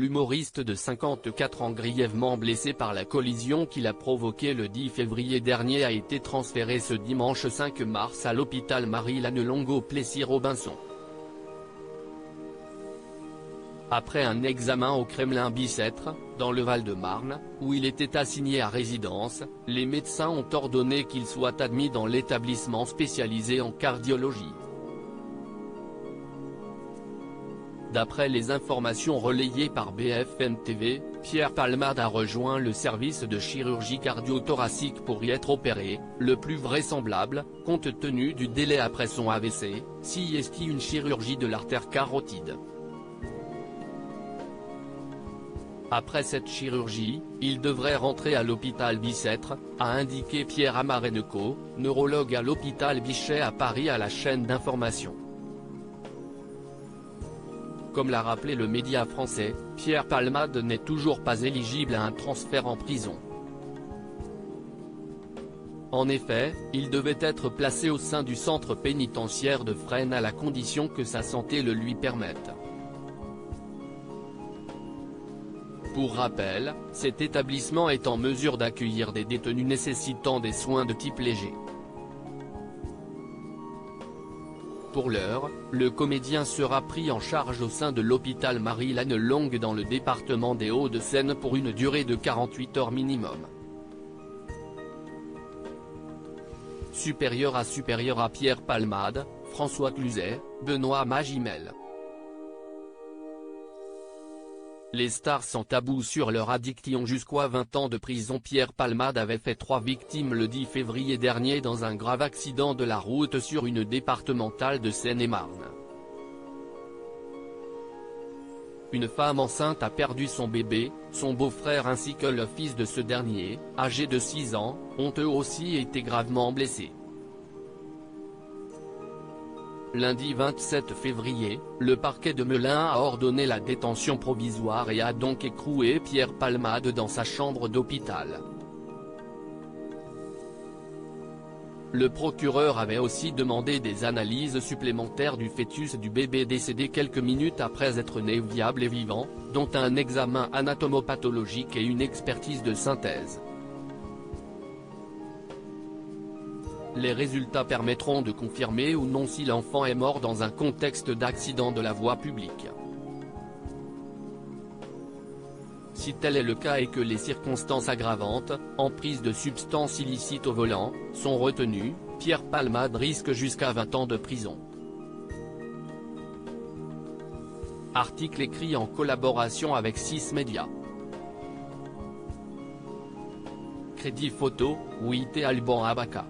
L'humoriste de 54 ans grièvement blessé par la collision qu'il a provoquée le 10 février dernier a été transféré ce dimanche 5 mars à l'hôpital Marie-Lannelongue-Plessis-Robinson. Après un examen au Kremlin Bicêtre, dans le Val-de-Marne, où il était assigné à résidence, les médecins ont ordonné qu'il soit admis dans l'établissement spécialisé en cardiologie. D'après les informations relayées par BFM TV, Pierre Palmade a rejoint le service de chirurgie cardio-thoracique pour y être opéré, le plus vraisemblable, compte tenu du délai après son AVC, si est une chirurgie de l'artère carotide. Après cette chirurgie, il devrait rentrer à l'hôpital Bicêtre, a indiqué Pierre Amareneko, neurologue à l'hôpital Bichet à Paris à la chaîne d'information. Comme l'a rappelé le média français, Pierre Palmade n'est toujours pas éligible à un transfert en prison. En effet, il devait être placé au sein du centre pénitentiaire de Fresnes à la condition que sa santé le lui permette. Pour rappel, cet établissement est en mesure d'accueillir des détenus nécessitant des soins de type léger. Pour l'heure, le comédien sera pris en charge au sein de l'hôpital Marie-Lannelongue dans le département des Hauts-de-Seine pour une durée de 48 heures minimum. Supérieur à Pierre Palmade, François Cluzet, Benoît Magimel. Les stars sont tabous sur leur addiction jusqu'à 20 ans de prison. Pierre Palmade avait fait 3 victimes le 10 février dernier dans un grave accident de la route sur une départementale de Seine-et-Marne. Une femme enceinte a perdu son bébé, son beau-frère ainsi que le fils de ce dernier, âgé de 6 ans, ont eux aussi été gravement blessés. Lundi 27 février, le parquet de Melun a ordonné la détention provisoire et a donc écroué Pierre Palmade dans sa chambre d'hôpital. Le procureur avait aussi demandé des analyses supplémentaires du fœtus du bébé décédé quelques minutes après être né viable et vivant, dont un examen anatomopathologique et une expertise de synthèse. Les résultats permettront de confirmer ou non si l'enfant est mort dans un contexte d'accident de la voie publique. Si tel est le cas et que les circonstances aggravantes, emprise de substances illicites au volant, sont retenues, Pierre Palmade risque jusqu'à 20 ans de prison. Article écrit en collaboration avec 6 médias. Crédit photo, Ouité Alban Abaka.